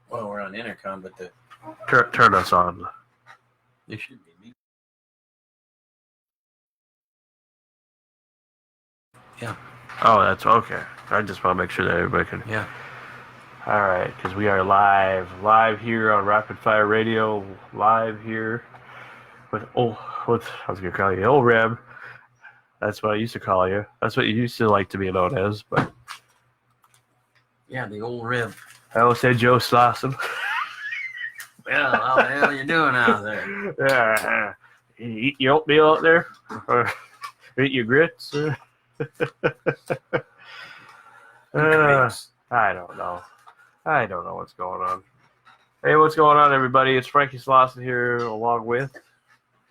Well, we're on intercom, but the turn us on. there should be me. Yeah. Oh, that's okay. I just want to make sure that everybody can. Yeah. All right, because we are live here on Rapid Fire Radio, live here with I was gonna call you old Reb. That's what I used to call you. That's what you used to like to be known as, but Yeah, the old rib. I always said Joe Slauson. Well, how the hell are you doing out there? Yeah, you eat your oatmeal out there, or eat your grits. I don't know. I don't know what's going on. Hey, what's going on, everybody? It's Frankie Slauson here, along with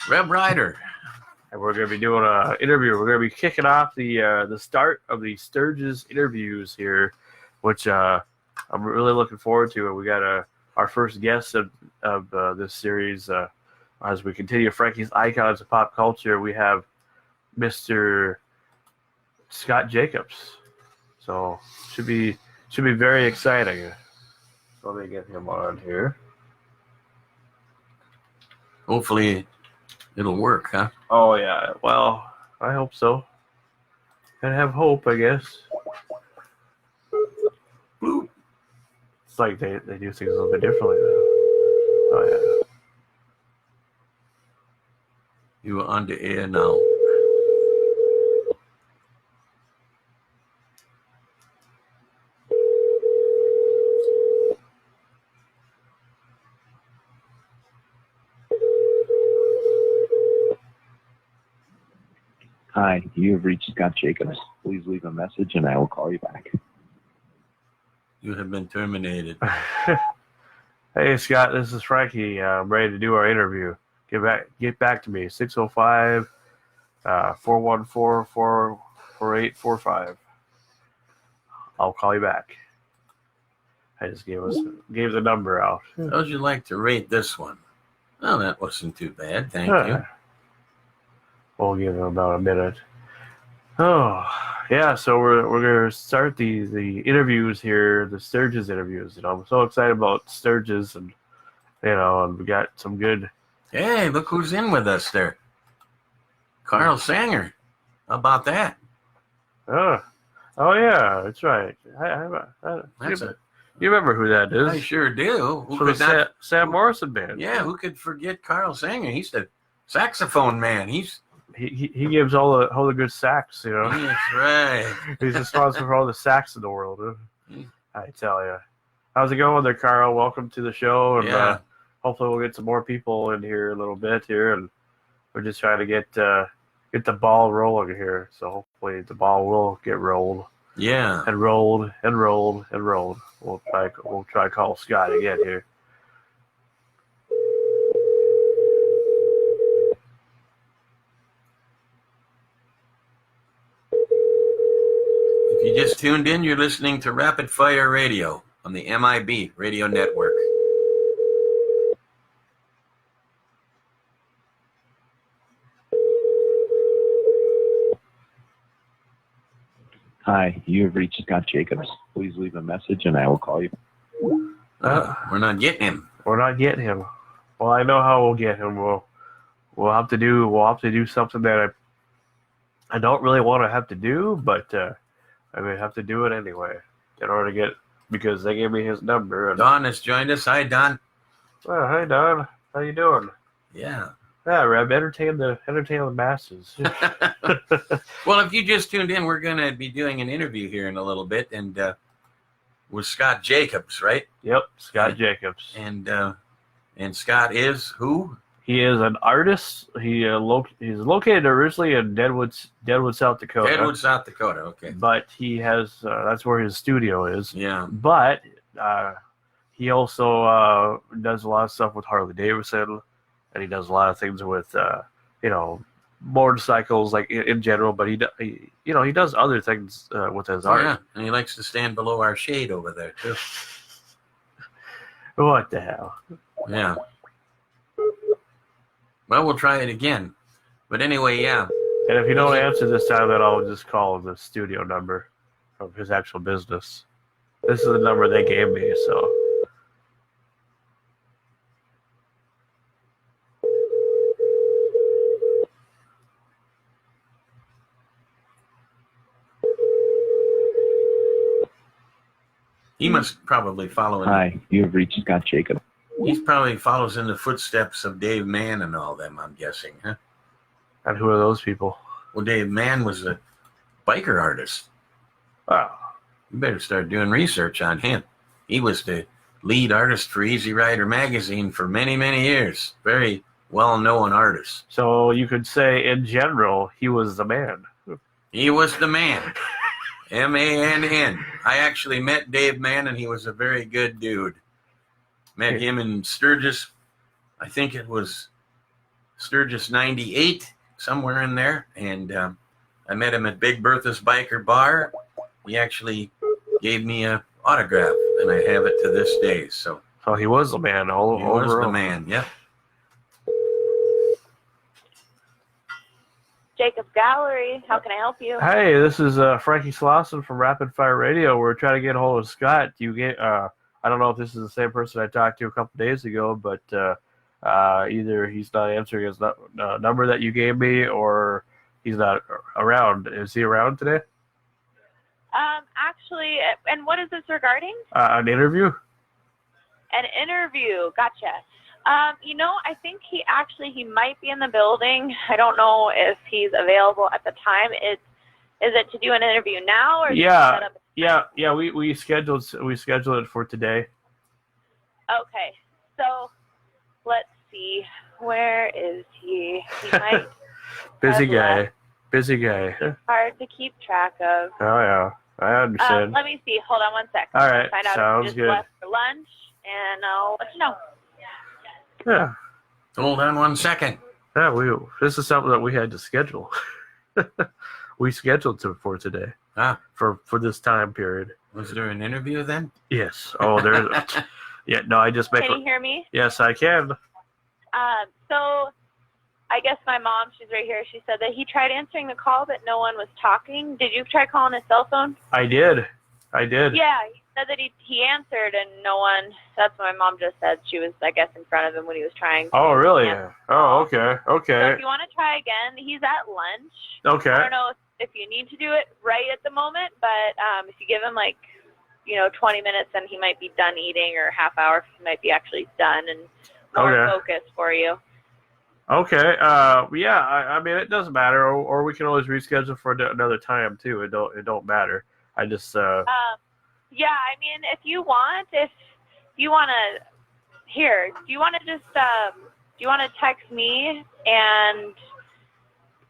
Reb Ryder. And we're going to be doing an interview. We're going to be kicking off the start of the STURGIS interviews here, which I'm really looking forward to. And we got our first guest of this series. As we continue Frankie's Icons of Pop Culture, we have Mr. Scott Jacobs. So should be very exciting. So let me get him on here. Hopefully it'll work, huh? Oh, yeah. Well, I hope so. And have hope, I guess. Bloop. It's like they do things a little bit differently now. Oh, yeah. You are on the air now. Hi, you have reached Scott Jacobs. Please leave a message and I will call you back. You have been terminated. Hey, Scott, this is Frankie. I'm ready to do our interview. Get back to me. 605-414-4845. I'll call you back. I just gave the number out. How'd you like to rate this one? Oh, that wasn't too bad. Thank you. We'll give him about a minute. Oh, yeah. So we're gonna start the interviews here, the STURGIS interviews. I'm so excited about STURGIS, and and we got some good. Hey, look who's in with us there. Carl Sanger. How about that? Oh yeah, that's right. You remember who that is? I sure do. Who could the Sam Morrison band. Yeah, who could forget Carl Sanger? He's the saxophone man. He gives all the good sax, That's right. He's responsible for all the sax in the world. I tell you. How's it going there, Carl? Welcome to the show, and hopefully we'll get some more people in here a little bit here, and we're just trying to get the ball rolling here. So hopefully the ball will get rolled. Yeah. And rolled and rolled and rolled. We'll try to call Scott again here. If you just tuned in, you're listening to Rapid Fire Radio on the MIB Radio Network. Hi, you have reached Scott Jacobs. Please leave a message and I will call you. We're not getting him. We're not getting him. Well, I know how we'll get him. We'll have to do something that I don't really want to have to do, but I mean, have to do it anyway in order to get, because they gave me his number. And, Don has joined us. Hi, Don. Well, hi, Don. How you doing? Yeah. Yeah, Reb, entertain the masses. Well, if you just tuned in, we're going to be doing an interview here in a little bit, and with Scott Jacobs, right? Yep, Scott Jacobs. And Scott is who? He is an artist. He's located originally in Deadwood, South Dakota. Deadwood, South Dakota. Okay. But he has that's where his studio is. Yeah. But he also does a lot of stuff with Harley Davidson, and he does a lot of things with motorcycles, like in general. But he does other things with his art. Yeah, and he likes to stand below our shade over there too. What the hell? Yeah. Well, we'll try it again. But anyway, yeah. And if you don't answer this time, then I'll just call the studio number of his actual business. This is the number they gave me, so. must probably follow in. Hi, you have reached Scott Jacob. He probably follows in the footsteps of Dave Mann and all them, I'm guessing, huh? And who are those people? Well, Dave Mann was a biker artist. Oh, You better start doing research on him. He was the lead artist for Easy Rider magazine for many, many years. Very well-known artist. so you could say in general he was the man. He was the man. M-A-N-N. I actually met Dave Mann, and he was a very good dude. Met him in Sturgis. I think it was Sturgis 98, somewhere in there. And I met him at Big Bertha's Biker Bar. He actually gave me an autograph, and I have it to this day. So he was the man all he over. was the man, yep. Jacob's Gallery. How can I help you? Hey, this is Frankie Slauson from Rapid Fire Radio. We're trying to get a hold of Scott. I don't know if this is the same person I talked to a couple days ago, but either he's not answering his number that you gave me, or he's not around. Is he around today? Actually, and what is this regarding? An interview? An interview. Gotcha. I think he might be in the building. I don't know if he's available at the time. Is it to do an interview now, or Yeah. We scheduled it for today. Okay. So let's see. Where is he? He might. Busy have guy. left. Busy guy. Hard to keep track of. Oh yeah, I understand. Let me see. Hold on one sec. All right, Find out sounds if he just good. left for lunch, and I'll let you know. Yeah. Hold on one second. Yeah, this is something that we had to schedule. We scheduled for today. Ah. For this time period. Was there an interview then? Yes. Oh, there's. Yeah. No, I just make. Can you hear me? Yes, I can. So I guess my mom, she's right here. She said that he tried answering the call, but no one was talking. Did you try calling his cell phone? I did. Yeah, he said that he answered and no one. That's what my mom just said. She was, I guess, in front of him when he was trying to. Oh, really? answer. Oh, okay. So Okay. if you want to try again, he's at lunch. Okay. I don't know if you need to do it right at the moment, but if you give him 20 minutes, then he might be done eating, or half hour, he might be actually done and more Okay. focused for you. Okay. Yeah. I mean, it doesn't matter, or we can always reschedule for another time too. It don't matter. I just. Yeah, I mean, if you want to, do you want to just, do you want to text me, and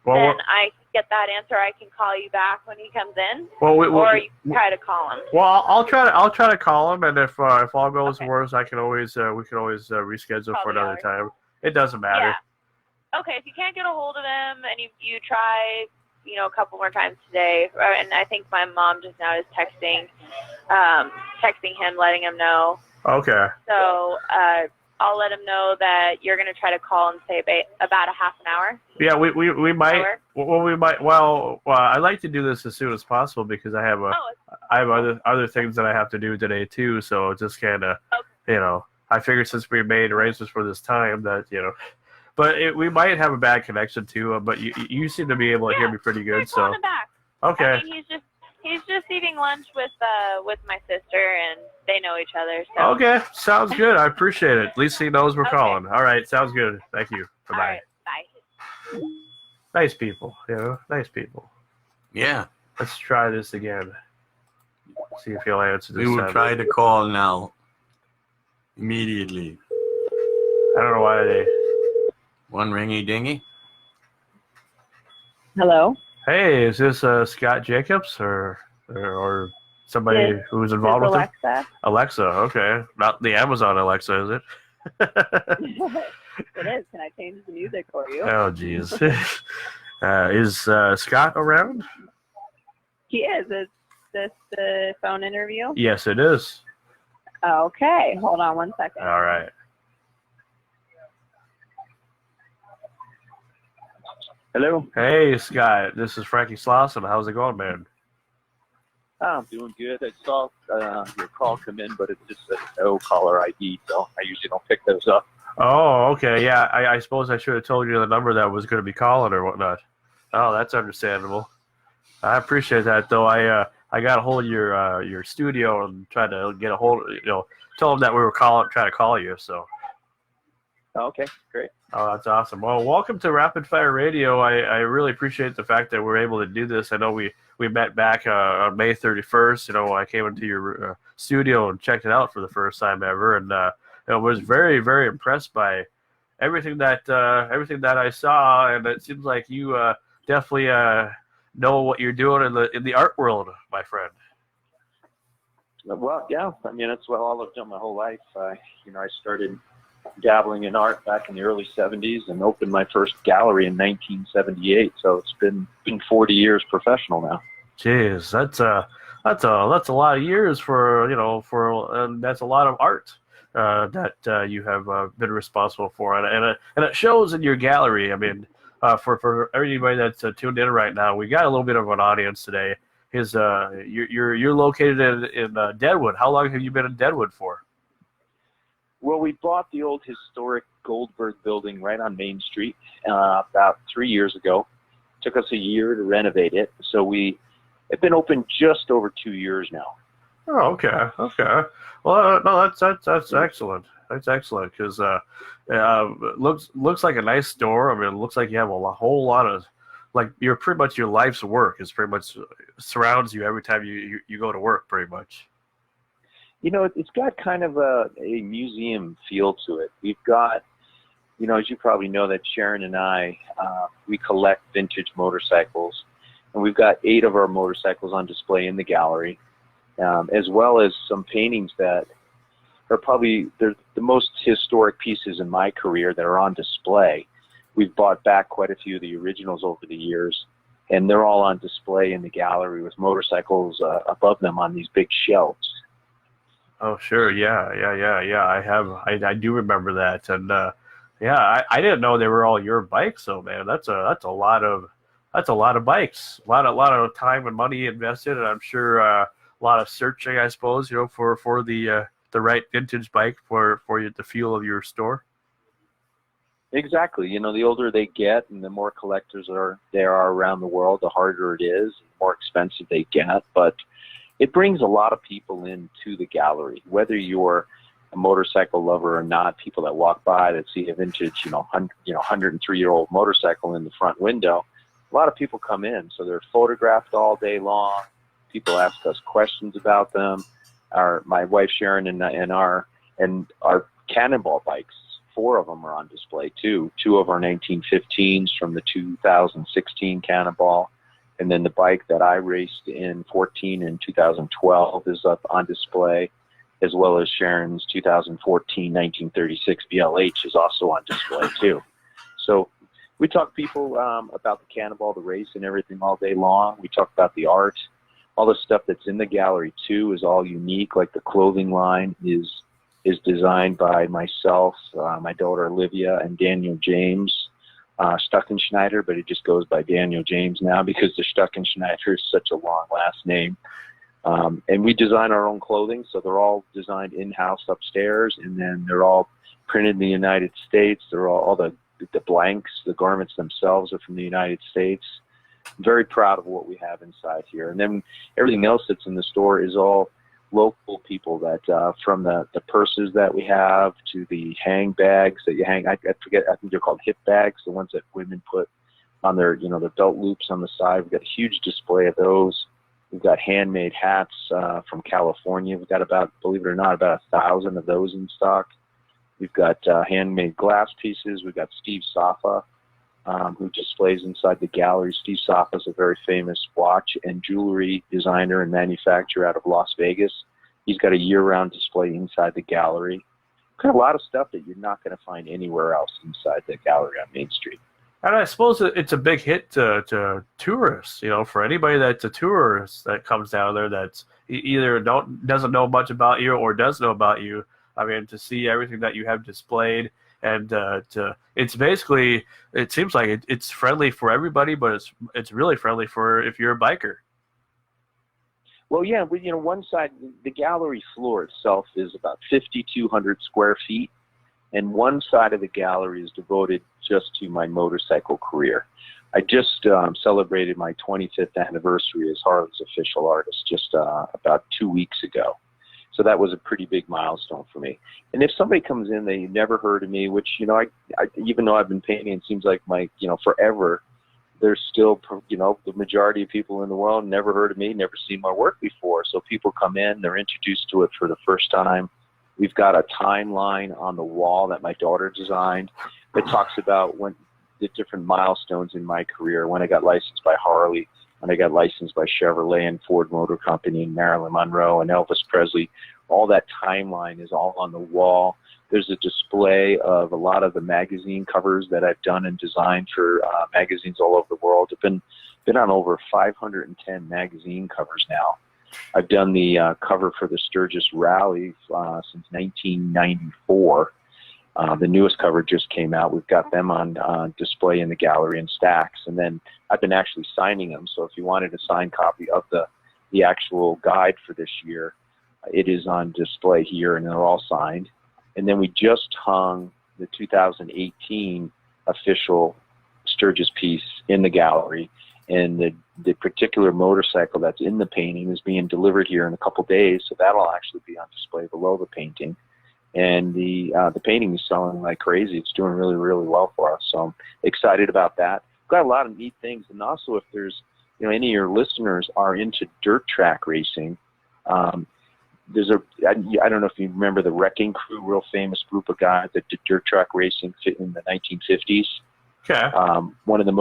then I get that answer, I can call you back when he comes in? Or you can try to call him. Well, I'll try to call him, and if all goes worse, we can always reschedule for another time. It doesn't matter. Yeah. Okay, if you can't get a hold of him and you try, a couple more times today, and I think my mom just now is texting him, letting him know. Okay. So I'll let him know that you're going to try to call and say about a half an hour. Yeah, we might. Well, we might. Well, I'd like to do this as soon as possible because I have other things that I have to do today too. So just kind of, I figured since we made arrangements for this time that but we might have a bad connection too. But you seem to be able to hear me pretty good. So him back. Okay. I mean, he's just eating lunch with my sister, and they know each other. So. Okay, sounds good. I appreciate it. At least he knows we're calling. All right, sounds good. Thank you. Bye. All right, bye. Nice people, nice people. Yeah. Let's try this again. See if he'll answer this We will time. try to call now. Immediately. I don't know why they. One ringy dingy. Hello. Hey, is this Scott Jacobs or somebody Yes, who's involved with it? Alexa. Alexa, okay. Not the Amazon Alexa, is it? It is. Can I change the music for you? Oh, jeez. Is Scott around? He is. Is this the phone interview? Yes, it is. Okay. Hold on one second. All right. Hello. Hey, Scott. This is Frankie Slauson. How's it going, man? I'm doing good. I saw your call come in, but it just says no caller ID, so I usually don't pick those up. Oh, okay. Yeah, I suppose I should have told you the number that was going to be calling or whatnot. Oh, that's understandable. I appreciate that, though. I got a hold of your studio and tried to get a hold, tell them that we were trying to call you. So. Okay, great. Oh, that's awesome. Well, welcome to Rapid Fire Radio. I really appreciate the fact that we're able to do this. I know we met back on May 31st. I came into your studio and checked it out for the first time ever, and I was very, very impressed by everything that I saw. And it seems like you definitely know what you're doing in the art world, my friend. Well, yeah. I mean, that's what all I've done my whole life. I started dabbling in art back in the early 70s and opened my first gallery in 1978. So it's been 40 years professional now. Jeez, that's a lot of years and that's a lot of art that you have been responsible for, and it shows in your gallery. I mean, for everybody that's tuned in right now, we got a little bit of an audience today. You're located in Deadwood. How long have you been in Deadwood for? Well, we bought the old historic Goldberg building right on Main Street about 3 years ago. It took us a year to renovate it, so we have been open just over 2 years now. Oh, okay. Well, no, that's excellent. That's excellent because looks like a nice store. I mean, it looks like you have a whole lot of, like, you're pretty much, your life's work is pretty much surrounds you every time you go to work, pretty much. It's got kind of a museum feel to it. We've got, as you probably know, that Sharon and I, we collect vintage motorcycles, and we've got 8 of our motorcycles on display in the gallery, as well as some paintings that are probably the most historic pieces in my career that are on display. We've bought back quite a few of the originals over the years, and they're all on display in the gallery with motorcycles above them on these big shelves. Oh, sure. Yeah. I do remember that. And I didn't know they were all your bikes. So, man, that's a lot of bikes, a lot of time and money invested. And I'm sure a lot of searching, I suppose, for the right vintage bike for the feel of your store. Exactly. The older they get and the more collectors there are around the world, the harder it is, the more expensive they get. But it brings a lot of people into the gallery, whether you're a motorcycle lover or not. People that walk by that see a vintage, 103-year-old motorcycle in the front window, a lot of people come in. So they're photographed all day long. People ask us questions about them. My wife Sharon and our Cannonball bikes, 4 of them are on display too. 2 of our 1915s from the 2016 Cannonball. And then the bike that I raced in 14 and 2012 is up on display, as well as Sharon's 2014 1936 BLH is also on display too. So we talk to people about the Cannonball, the race, and everything all day long. We talk about the art. All the stuff that's in the gallery too is all unique. Like the clothing line is designed by myself, my daughter Olivia, and Daniel James. Stuckenschneider, but it just goes by Daniel James now because the Stuckenschneider is such a long last name. And we design our own clothing, so they're all designed in-house upstairs, and then they're all printed in the United States. They're all the blanks, the garments themselves are from the United States. I'm very proud of what we have inside here. And then everything else that's in the store is all local people that from the purses that we have to the hang bags that you hang. I forget, I think they're called hip bags, the ones that women put on their their belt loops on the side. We've got a huge display of those. We've got handmade hats from California. We've got about, believe it or not, about 1,000 of those in stock. We've got handmade glass pieces. We've got Steve Safa, who displays inside the gallery. Steve Safa is a very famous watch and jewelry designer and manufacturer out of Las Vegas. He's got a year-round display inside the gallery. We've got a lot of stuff that you're not going to find anywhere else inside the gallery on Main Street. And I suppose it's a big hit to tourists, for anybody that's a tourist that comes down there that's either doesn't know much about you or does know about you. I mean, to see everything that you have displayed. And it's basically, it seems like it's friendly for everybody, but it's really friendly for if you're a biker. Well, yeah, one side, the gallery floor itself is about 5,200 square feet, and one side of the gallery is devoted just to my motorcycle career. I just celebrated my 25th anniversary as Harley's official artist just about 2 weeks ago. So that was a pretty big milestone for me. And if somebody comes in, they never heard of me, which, I even though I've been painting, it seems like forever, there's still, the majority of people in the world never heard of me, never seen my work before. So people come in, they're introduced to it for the first time. We've got a timeline on the wall that my daughter designed that talks about the different milestones in my career, when I got licensed by Harley, when I got licensed by Chevrolet and Ford Motor Company and Marilyn Monroe and Elvis Presley. All that timeline is all on the wall. There's a display of a lot of the magazine covers that I've done and designed for magazines all over the world. I've been on over 510 magazine covers now. I've done the cover for the STURGIS Rally since 1994. The newest cover just came out. We've got them on display in the gallery in stacks. And then I've been actually signing them. So if you wanted a signed copy of the actual guide for this year, it is on display here, and they're all signed. And then we just hung the 2018 official STURGIS piece in the gallery. And the particular motorcycle that's in the painting is being delivered here in a couple days, so that'll actually be on display below the painting. And the painting is selling like crazy. It's doing really, really well for us. So I'm excited about that. Got a lot of neat things. And also, if there's any of your listeners are into dirt track racing, there's I don't know if you remember the Wrecking Crew, real famous group of guys that did dirt track racing in the 1950s. Okay. One of the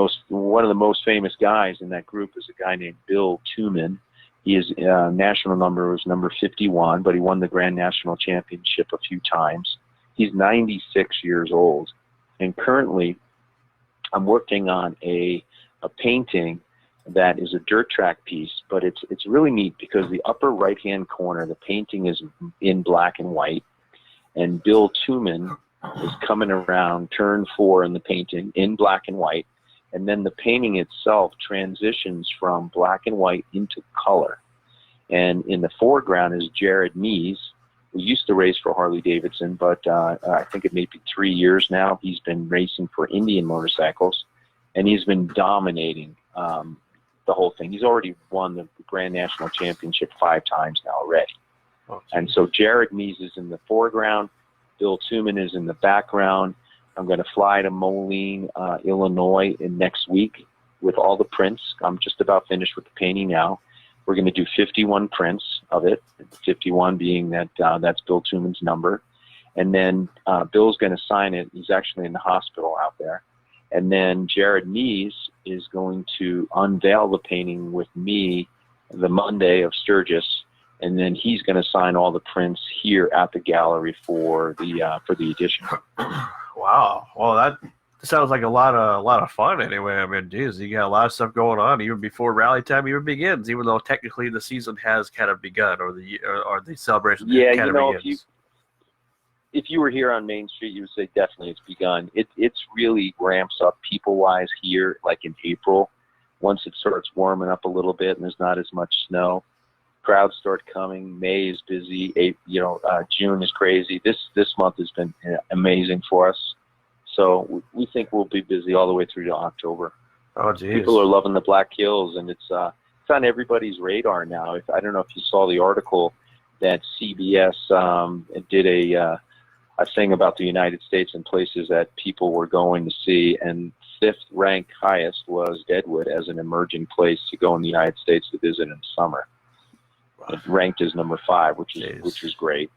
most famous guys in that group is a guy named Bill Tuman. His national number was number 51, but he won the Grand National Championship a few times. He's 96 years old, and currently I'm working on a painting that is a dirt track piece, but it's really neat because the upper right-hand corner, the painting is in black and white, and Bill Tuman is coming around turn 4 in the painting in black and white, and then the painting itself transitions from black and white into color. And in the foreground is Jared Mees, who used to race for Harley Davidson, but I think it may be 3 years now. He's been racing for Indian motorcycles, and he's been dominating the whole thing. He's already won the Grand National Championship 5 times now already. Oh, and so Jared Mees is in the foreground. Bill Tuman is in the background. I'm going to fly to Moline, Illinois next week with all the prints. I'm just about finished with the painting now. We're going to do 51 prints of it, 51 being that's Bill Tuman's number. And then Bill's going to sign it. He's actually in the hospital out there. And then Jared Mees is going to unveil the painting with me the Monday of STURGIS, and then he's going to sign all the prints here at the gallery for the edition. Wow. Well, that sounds like a lot of fun. Anyway, I mean, geez, you got a lot of stuff going on even before rally time even begins. Even though technically the season has kind of begun, or the celebration. Yeah, kind of begins. If you were here on Main Street, you would say definitely it's begun. It's really ramps up people-wise here, like in April. Once it starts warming up a little bit and there's not as much snow, crowds start coming. May is busy. June is crazy. This month has been amazing for us. So we think we'll be busy all the way through to October. Oh, geez. People are loving the Black Hills, and it's on everybody's radar now. I don't know if you saw the article that CBS did a thing about the United States and places that people were going to see, and 5th ranked highest was Deadwood as an emerging place to go in the United States to visit in the summer. Wow. It ranked as number 5, which is great.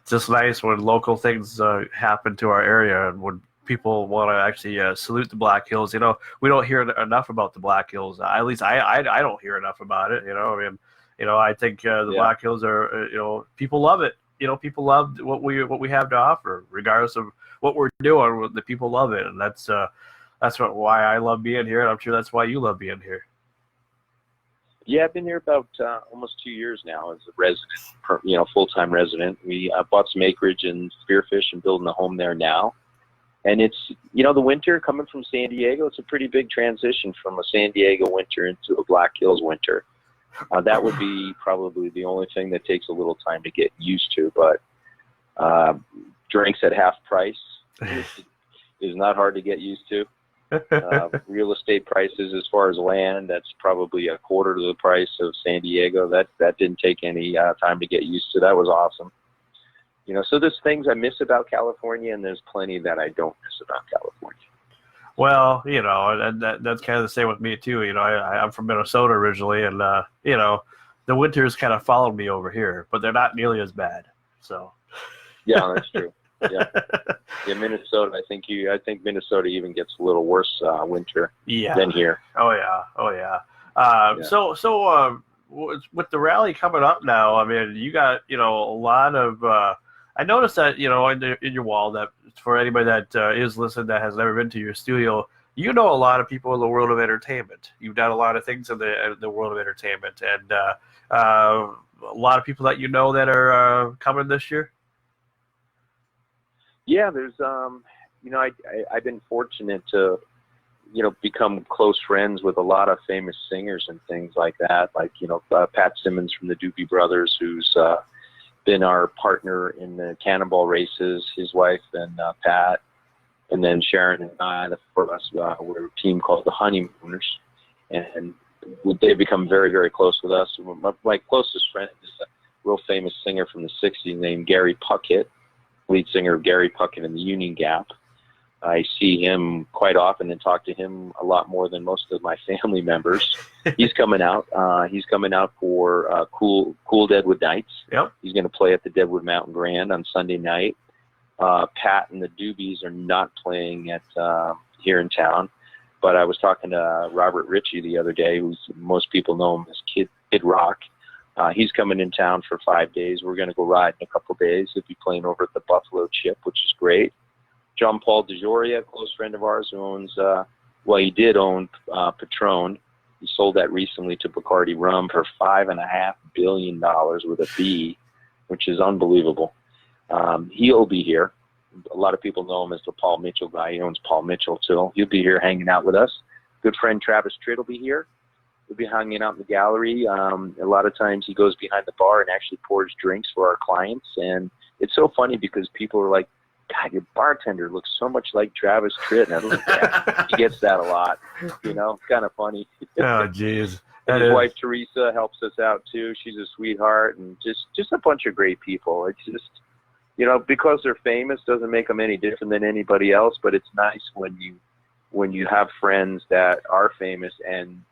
It's just nice when local things happen to our area, and when people want to actually salute the Black Hills. We don't hear enough about the Black Hills. At least I don't hear enough about it. I think the Black Hills are, people love it. People love what we have to offer, regardless of what we're doing. The people love it, and that's why I love being here, and I'm sure that's why you love being here. Yeah, I've been here about almost 2 years now as a resident, full-time resident. We bought some acreage in Spearfish and building a home there now. And it's, the winter coming from San Diego, it's a pretty big transition from a San Diego winter into a Black Hills winter. That would be probably the only thing that takes a little time to get used to. But drinks at half price is not hard to get used to. Real estate prices, as far as land, that's probably a quarter to the price of San Diego. That didn't take any time to get used to. That was awesome. So there's things I miss about California, and there's plenty that I don't miss about California. Well, and that's kind of the same with me too. I'm from Minnesota originally, and the winters kind of followed me over here, but they're not nearly as bad. So. Yeah, that's true. Yeah, Minnesota. I think Minnesota even gets a little worse winter than here. Oh yeah. So with the rally coming up now, I mean, you got a lot of. I noticed that in your wall, that for anybody that is listening that has never been to your studio, a lot of people in the world of entertainment. You've done a lot of things in the world of entertainment, and a lot of people that that are coming this year. Yeah, there's I've been fortunate to become close friends with a lot of famous singers and things like that, like Pat Simmons from the Doobie Brothers, who's been our partner in the cannonball races, his wife and Pat, and then Sharon and I, the four of us, we're a team called the Honeymooners, and they've become very, very close with us. My closest friend is a real famous singer from the 60s named Gary Puckett, lead singer of Gary Puckett and the Union Gap. I see him quite often and talk to him a lot more than most of my family members. He's coming out. He's coming out for Cool Deadwood Nights. Yep. He's going to play at the Deadwood Mountain Grand on Sunday night. Pat and the Doobies are not playing at here in town, but I was talking to Robert Ritchie the other day, who's most people know him as Kid Rock. He's coming in town for 5 days. We're going to go ride in a couple of days. He'll be playing over at the Buffalo Chip, which is great. John Paul DeJoria, a close friend of ours, who owns, he did own Patron. He sold that recently to Bacardi Rum for $5.5 billion with a B, which is unbelievable. He'll be here. A lot of people know him as the Paul Mitchell guy. He owns Paul Mitchell, too. He'll be here hanging out with us. Good friend Travis Tritt will be here. He'll be hanging out in the gallery. A lot of times he goes behind the bar and actually pours drinks for our clients. And it's so funny because people are like, God, your bartender looks so much like Travis Tritt. And I was like, yeah, he gets that a lot. It's kind of funny. Oh, jeez. And his wife Teresa helps us out too. She's a sweetheart, and just a bunch of great people. It's just, because they're famous doesn't make them any different than anybody else. But it's nice when you have friends that are famous and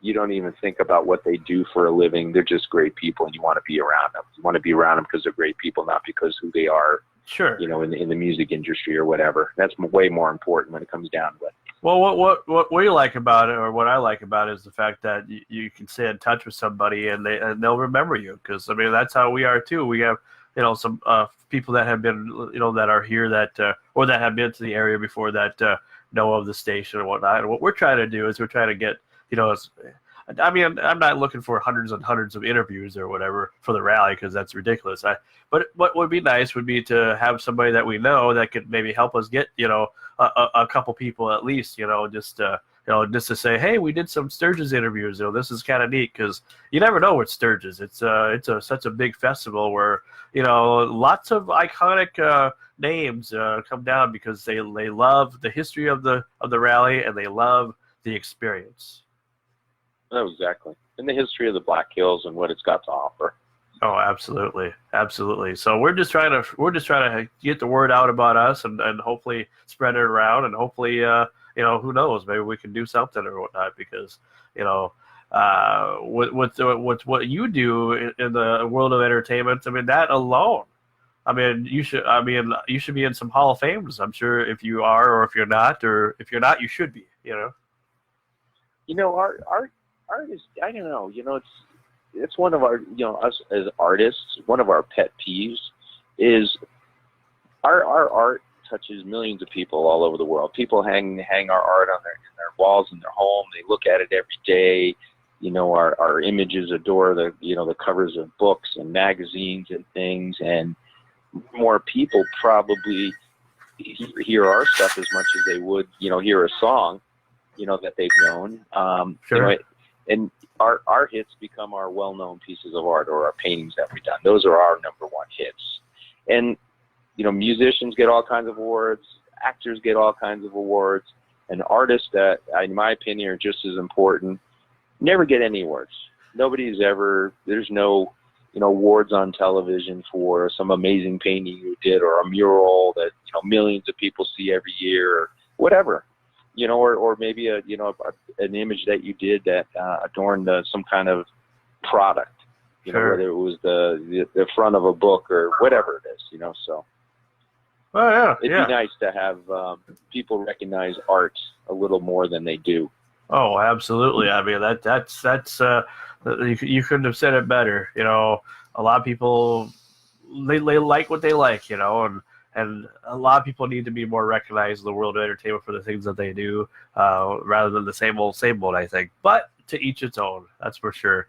you don't even think about what they do for a living. They're just great people, and you want to be around them. You want to be around them because they're great people, not because who they are. Sure. In the music industry or whatever. That's way more important when it comes down to it. Well, what we like about it, or what I like about it, is the fact that you can stay in touch with somebody and they'll remember you. Because I mean, that's how we are too. We have some people that have been that are here that or that have been to the area before that know of the station and whatnot. And what we're trying to do is we're trying to get I mean, I'm not looking for hundreds and hundreds of interviews or whatever for the rally, because that's ridiculous. But what would be nice would be to have somebody that we know that could maybe help us get, a couple people at least, just to say, hey, we did some Sturgis interviews. This is kind of neat, because you never know with Sturgis. It's such a big festival where, lots of iconic names come down because they love the history of the rally and they love the experience. Oh, exactly. And the history of the Black Hills and what it's got to offer. Oh, absolutely, absolutely. So we're just trying to get the word out about us and hopefully spread it around, and hopefully who knows, maybe we can do something or whatnot, because with what you do in the world of entertainment, I mean, that alone, I mean you should be in some Hall of Fames, I'm sure, if you are, or if you're not, you should be. Art is, I don't know, it's one of our, us as artists, one of our pet peeves is our art touches millions of people all over the world. People hang our art on their walls in their home. They look at it every day. Our images adore the covers of books and magazines and things, and more people probably hear our stuff as much as they would, hear a song, that they've known. Sure. And our hits become our well-known pieces of art, or our paintings that we've done. Those are our number one hits. And musicians get all kinds of awards, actors get all kinds of awards, and artists that, in my opinion, are just as important, never get any awards. There's no, awards on television for some amazing painting you did, or a mural that, millions of people see every year, or whatever, or maybe an image that you did that adorned some kind of product, Sure. whether it was the front of a book or whatever it is, so. Oh yeah, It'd be nice to have people recognize art a little more than they do. Oh, absolutely. I mean, that's you couldn't have said it better. A lot of people they like what they like, and a lot of people need to be more recognized in the world of entertainment for the things that they do, rather than the same old, I think. But to each its own, that's for sure.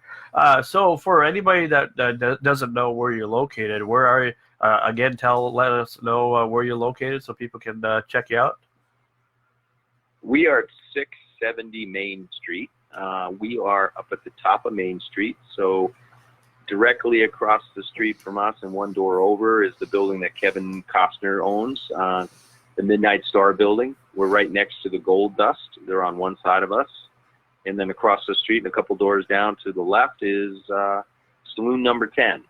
So for anybody that doesn't know where you're located, where are you? Again, let us know where you're located so people can check you out. We are at 670 Main Street. We are up at the top of Main Street, so directly across the street from us and one door over is the building that Kevin Costner owns, the Midnight Star building. We're right next to the Gold Dust. They're on one side of us. And then across the street and a couple doors down to the left is Saloon Number 10.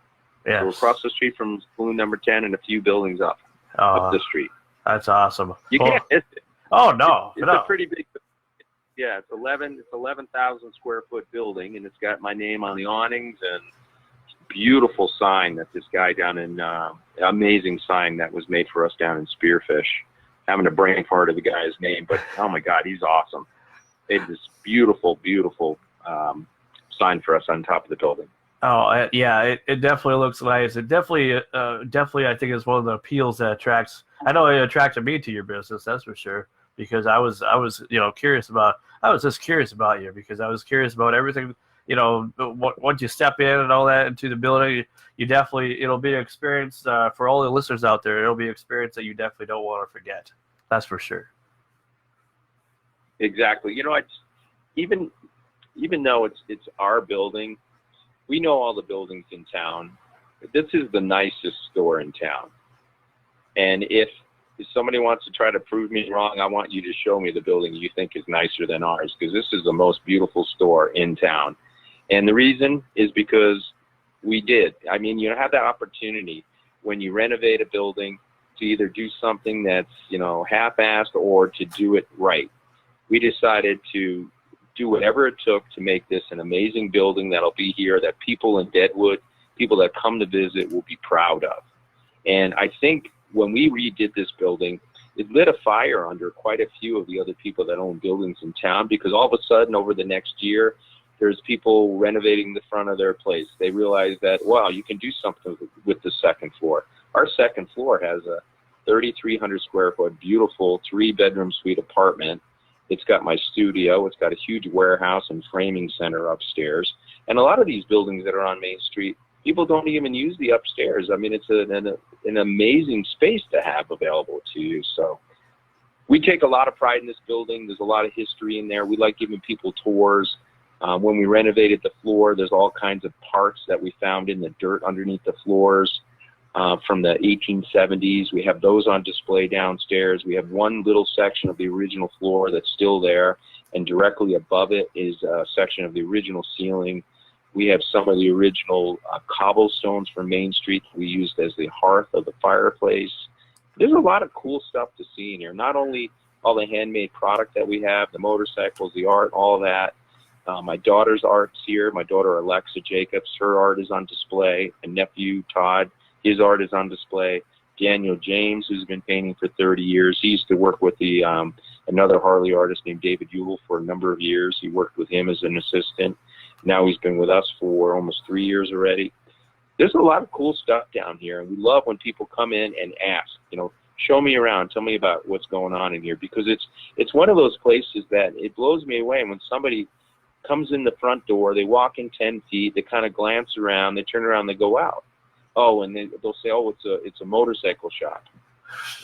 Yes. So we're across the street from Saloon Number 10 and a few buildings up the street. That's awesome. You can't miss it. Oh, no. It's a pretty big. Yeah, it's 11,000 square foot building, and it's got my name on the awnings and beautiful sign that this guy down in amazing sign that was made for us down in Spearfish. Having a brain fart of the guy's name, but oh my God, he's awesome. They did this beautiful sign for us on top of the building. Oh yeah, it definitely looks nice. It definitely I think is one of the appeals that attracts. I know it attracted me to your business, that's for sure. Because I was curious about. I was just curious about you because I was curious about everything. Once you step in and all that into the building, you definitely it'll be an experience for all the listeners out there. It'll be an experience that you definitely don't want to forget. That's for sure. Exactly. Even though it's our building, we know all the buildings in town. This is the nicest store in town. And if somebody wants to try to prove me wrong, I want you to show me the building you think is nicer than ours, because this is the most beautiful store in town. And the reason is because we did. I mean, you have that opportunity when you renovate a building to either do something that's, half-assed or to do it right. We decided to do whatever it took to make this an amazing building that'll be here, that people in Deadwood, people that come to visit will be proud of. And I think when we redid this building, it lit a fire under quite a few of the other people that own buildings in town, because all of a sudden over the next year, there's people renovating the front of their place. They realize that, wow, you can do something with the second floor. Our second floor has a 3,300 square foot, beautiful 3-bedroom suite apartment. It's got my studio. It's got a huge warehouse and framing center upstairs. And a lot of these buildings that are on Main Street, people don't even use the upstairs. I mean, it's an amazing space to have available to you. So we take a lot of pride in this building. There's a lot of history in there. We like giving people tours. When we renovated the floor, there's all kinds of parts that we found in the dirt underneath the floors from the 1870s. We have those on display downstairs. We have one little section of the original floor that's still there, and directly above it is a section of the original ceiling. We have some of the original cobblestones from Main Street we used as the hearth of the fireplace. There's a lot of cool stuff to see in here. Not only all the handmade product that we have, the motorcycles, the art, all that. My daughter's art's here. My daughter, Alexa Jacobs, her art is on display. My nephew, Todd, his art is on display. Daniel James, who's been painting for 30 years. He used to work with another Harley artist named David Ewell for a number of years. He worked with him as an assistant. Now he's been with us for almost 3 years already. There's a lot of cool stuff down here, and we love when people come in and ask, show me around, tell me about what's going on in here, because it's one of those places that it blows me away when somebody comes in the front door, they walk in 10 feet, they kind of glance around, they turn around, they go out. Oh, and they'll say, oh, it's a motorcycle shop.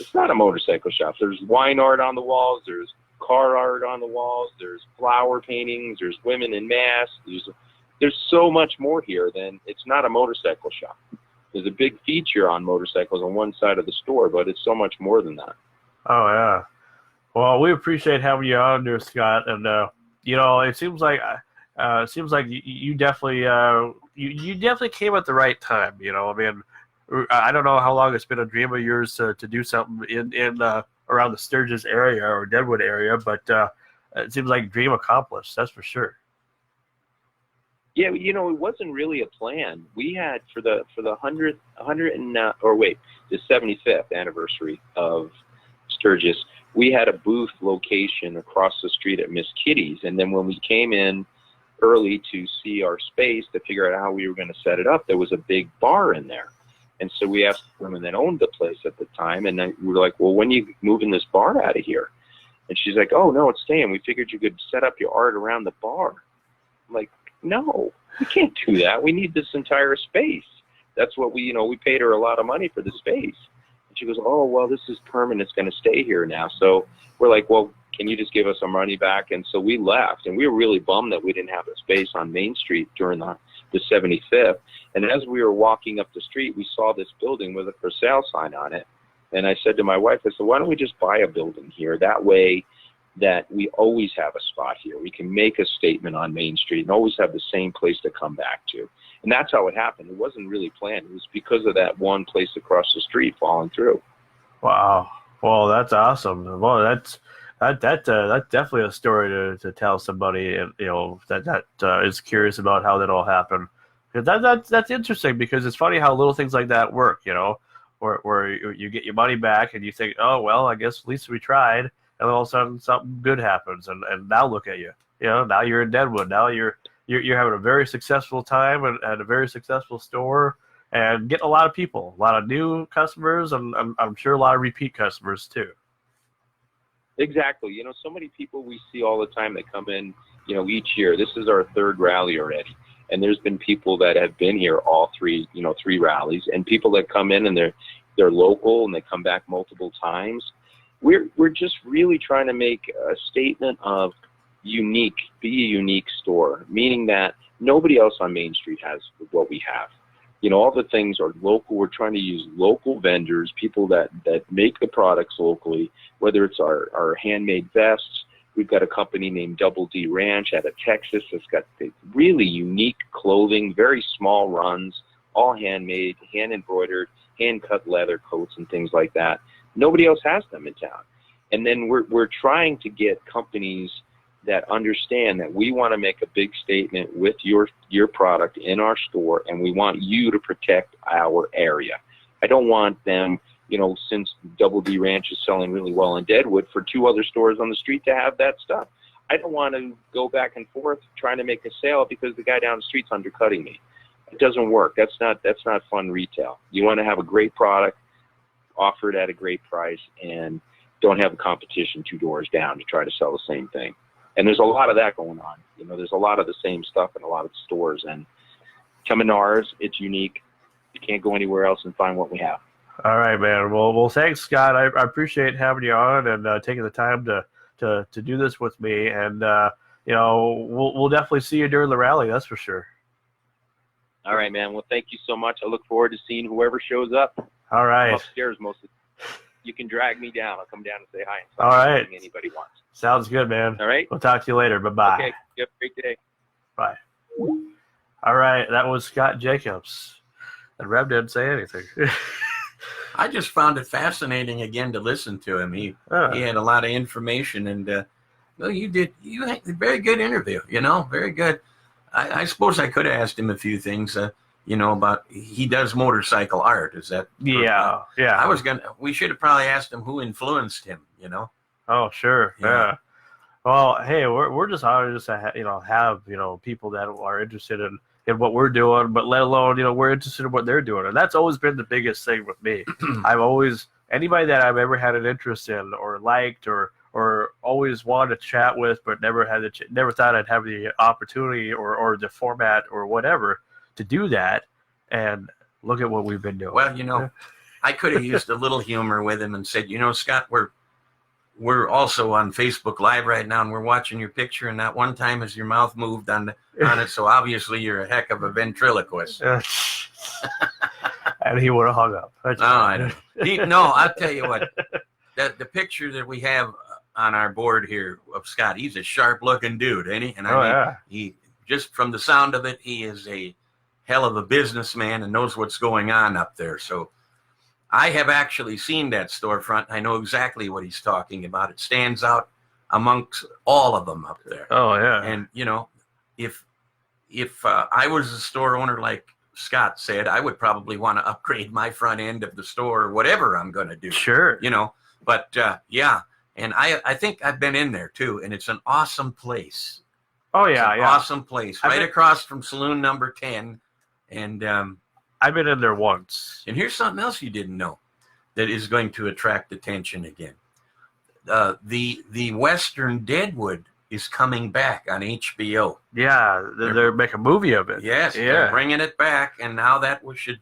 It's not a motorcycle shop. There's wine art on the walls, there's car art on the walls, there's flower paintings, there's women in masks, there's so much more here than it's not a motorcycle shop. There's a big feature on motorcycles on one side of the store, but it's so much more than that. Oh yeah. Well, we appreciate having you on there, Scott. And it seems like you definitely you definitely came at the right time. I mean, I don't know how long it's been a dream of yours to do something in around the Sturgis area or Deadwood area, but it seems like dream accomplished. That's for sure. Yeah, it wasn't really a plan. We had for the 75th anniversary of Sturgis, we had a booth location across the street at Miss Kitty's, and then when we came in early to see our space to figure out how we were going to set it up, there was a big bar in there. And so we asked the woman that owned the place at the time, and then we were like, well, when are you moving this bar out of here? And she's like, oh, no, it's staying. We figured you could set up your art around the bar. I'm like, no, we can't do that. We need this entire space. That's what we paid her a lot of money for the space. And she goes, oh, well, this is permanent. It's going to stay here now. So we're like, well, can you just give us our money back? And so we left, and we were really bummed that we didn't have a space on Main Street during the 75th. And as we were walking up the street, we saw this building with a for sale sign on it. And I said to my wife, I said, why don't we just buy a building here? That way that we always have a spot here. We can make a statement on Main Street and always have the same place to come back to. And that's how it happened. It wasn't really planned. It was because of that one place across the street falling through. Wow. Well, that's awesome. Well, that's definitely a story to tell somebody, that is curious about how that all happened. That's interesting, because it's funny how little things like that work, where you get your money back and you think, oh, well, I guess at least we tried. And all of a sudden something good happens, and now look at you. Now you're in Deadwood. Now you're having a very successful time and a very successful store, and getting a lot of people, a lot of new customers, and I'm sure a lot of repeat customers too. Exactly. So many people we see all the time that come in, each year. This is our third rally already. And there's been people that have been here all three rallies, and people that come in and they're local and they come back multiple times. We're just really trying to make a statement of be a unique store, meaning that nobody else on Main Street has what we have. All the things are local. We're trying to use local vendors, people that make the products locally, whether it's our handmade vests. We've got a company named Double D Ranch out of Texas that's got really unique clothing, very small runs, all handmade, hand embroidered, hand cut leather coats and things like that. Nobody else has them in town. And then we're trying to get companies that understand that we want to make a big statement with your product in our store, and we want you to protect our area. I don't want them, since Double D Ranch is selling really well in Deadwood, for two other stores on the street to have that stuff. I don't want to go back and forth trying to make a sale because the guy down the street's undercutting me. It doesn't work. That's not fun retail. You want to have a great product, offered at a great price, and don't have a competition two doors down to try to sell the same thing. And there's a lot of that going on. There's a lot of the same stuff in a lot of stores, and coming to ours, it's unique. You can't go anywhere else and find what we have. All right, man. Well, thanks, Scott. I appreciate having you on and taking the time to do this with me. And we'll definitely see you during the rally. That's for sure. All right, man. Well, thank you so much. I look forward to seeing whoever shows up. All right. I'm upstairs mostly. You can drag me down. I'll come down and say hi. All right. Anybody wants. Sounds good, man. All right. We'll talk to you later. Bye-bye. Okay. You have a great day. Bye. All right. That was Scott Jacobs. And Rev didn't say anything. I just found it fascinating again to listen to him. He had a lot of information, and you had a very good interview. Very good. I suppose I could have asked him a few things. About he does motorcycle art. Is that? Yeah. We should have probably asked him who influenced him. Oh, sure. Yeah. Well, hey, we're just honored to have people that are interested in what we're doing, but let alone we're interested in what they're doing, and that's always been the biggest thing with me. Anybody that I've ever had an interest in or liked or always wanted to chat with, but never thought I'd have the opportunity or the format or whatever to do that. And look at what we've been doing. Well, I could have used a little humor with him and said, Scott, we're also on Facebook Live right now, and we're watching your picture, and that one time as your mouth moved on it, so obviously you're a heck of a ventriloquist. And he would have hung up. That's No, I don't know. No, I'll tell you what. The picture that we have on our board here of Scott, he's a sharp-looking dude, ain't he? And he just from the sound of it, he is a hell of a businessman and knows what's going on up there. So I have actually seen that storefront. I know exactly what he's talking about. It stands out amongst all of them up there. Oh, yeah. And, if I was a store owner like Scott said, I would probably want to upgrade my front end of the store or whatever I'm going to do. Sure. But yeah. And I think I've been in there too, and it's an awesome place. Oh, yeah. It's an awesome place. Right across from Saloon Number 10. And I've been in there once. And here's something else you didn't know that is going to attract attention again. The Western Deadwood is coming back on HBO. Yeah, they're making a movie of it. Yes, they're bringing it back, and now that should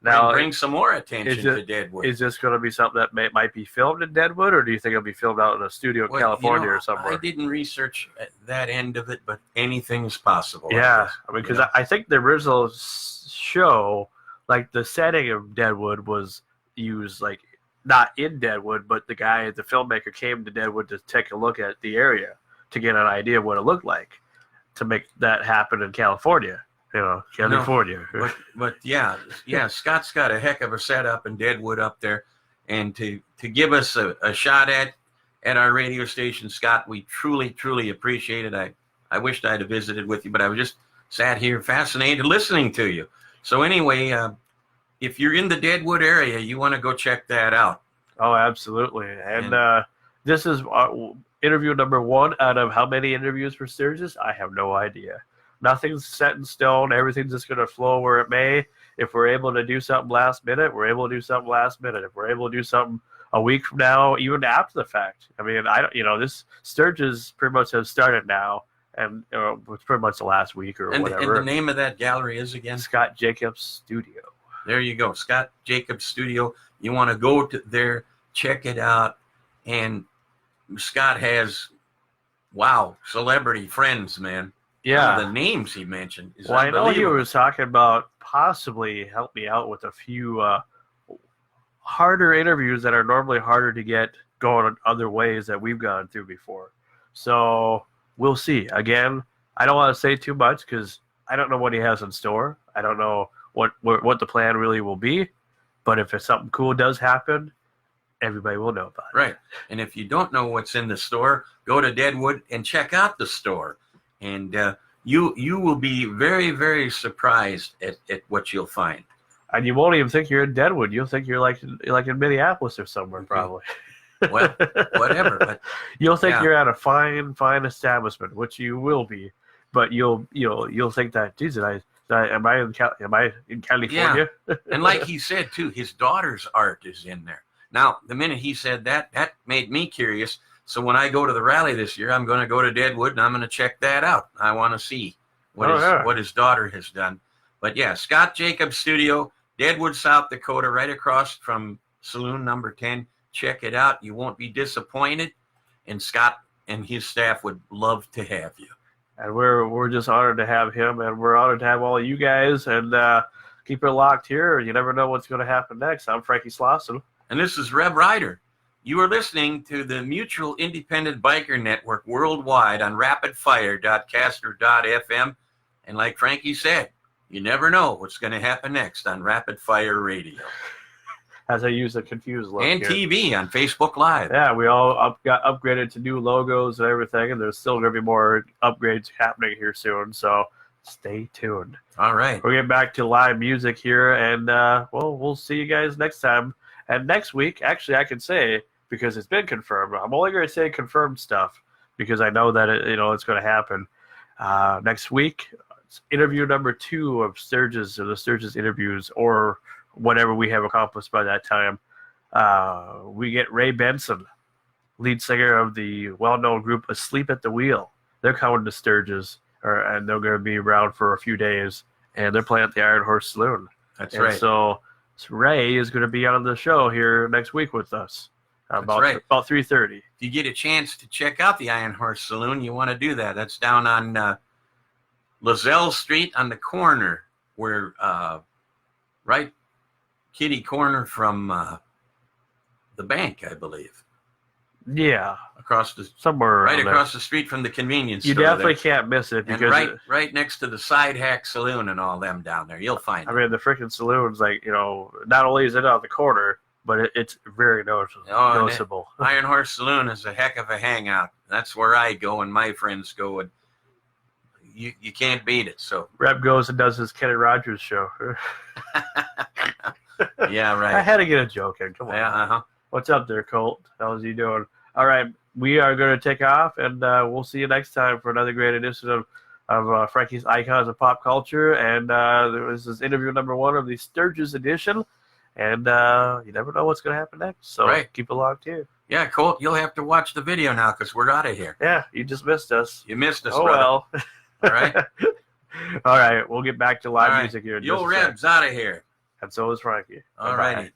bring some more attention to Deadwood. Is this going to be something that might be filmed in Deadwood, or do you think it'll be filmed out in a studio in California or somewhere? I didn't research that end of it, but anything is possible. Yeah, because I think the original show, like the setting of Deadwood was used like not in Deadwood, but the filmmaker came to Deadwood to take a look at the area to get an idea of what it looked like to make that happen in California. California. But yeah, Scott's got a heck of a setup in Deadwood up there, and to give us a shot at our radio station, Scott, we truly appreciate it. I wished I'd have visited with you, but I was just sat here fascinated listening to you. So anyway, if you're in the Deadwood area, you want to go check that out. Oh, absolutely. And this is interview number 1 out of how many interviews for Sturgis? I have no idea. Nothing's set in stone. Everything's just going to flow where it may. If we're able to do something last minute, we're able to do something last minute. If we're able to do something a week from now, even after the fact. I mean, this Sturgis pretty much has started now, and it's pretty much the last week or whatever. And the name of that gallery is again? Scott Jacobs Studio. There you go, Scott Jacobs Studio. You want to go to there, check it out, and Scott has, celebrity friends, man. Yeah. The names he mentioned is I know he unbelievable. was talking about possibly help me out with a few harder interviews that are normally harder to get going other ways that we've gone through before. So we'll see. Again, I don't want to say too much because I don't know what he has in store. I don't know what the plan really will be. But if something cool does happen, everybody will know about it. Right. And if you don't know what's in the store, go to Deadwood and check out the store. And you will be very, very surprised at what you'll find. And you won't even think you're in Deadwood. You'll think you're like in Minneapolis or somewhere, probably. Well, whatever. But you'll think you're at a fine establishment, which you will be. But you'll think that, geez, am I in California? Yeah. And like he said too, his daughter's art is in there. Now, the minute he said that made me curious. So when I go to the rally this year, I'm going to go to Deadwood and I'm going to check that out. I want to see what his daughter has done. But yeah, Scott Jacobs Studio, Deadwood, South Dakota, right across from Saloon Number 10. Check it out. You won't be disappointed. And Scott and his staff would love to have you. And we're just honored to have him, and we're honored to have all of you guys. And keep it locked here. You never know what's going to happen next. I'm Frankie Slauson. And this is Reb Ryder. You are listening to the Mutual Independent Biker Network worldwide on rapidfire.caster.fm. And like Frankie said, you never know what's going to happen next on Rapid Fire Radio. As I use a confused look and here. TV on Facebook Live. Yeah, we all got upgraded to new logos and everything, and there's still going to be more upgrades happening here soon, so stay tuned. All right. We'll get back to live music here, and we'll see you guys next time. And next week, actually, I can say, because it's been confirmed, I'm only going to say confirmed stuff because I know that it's going to happen. Next week, it's interview number 2 of Sturgis, or the Sturgis interviews, or whatever we have accomplished by that time. We get Ray Benson, lead singer of the well-known group Asleep at the Wheel. They're coming to Sturgis, and they're going to be around for a few days, and they're playing at the Iron Horse Saloon. That's right. So Ray is going to be on the show here next week with us. About 3:30. If you get a chance to check out the Iron Horse Saloon, you want to do that. That's down on Lozelle Street on the corner where right kitty corner from the bank, I believe. Yeah, Across the somewhere right around across the street from the convenience there. You store. definitely there. can't miss it And because right next to the Side Hack Saloon and all them down there. You'll find I it. mean, the freaking saloon's like, not only is it on the corner, but it's very noticeable. Oh, and Iron Horse Saloon is a heck of a hangout. That's where I go and my friends go. And you can't beat it. So Rep goes and does his Kenny Rogers show. yeah, I right. had to get a joke in. Come on. Yeah, uh-huh. What's up there, Colt? How's he doing? All right, we are going to take off, and we'll see you next time for another great edition of Frankie's Icons of Pop Culture. And this is interview number 1 of the Sturgis edition. And you never know what's going to happen next, so Right. keep it locked here. Yeah, Colt, you'll have to watch the video now because we're out of here. Yeah, you just missed us. You missed us, Oh, brother. well. All right. All right, we'll get back to live All right. music here in Yo, just a sec. Reb's out of here. And so is Frankie. All Bye-bye. righty.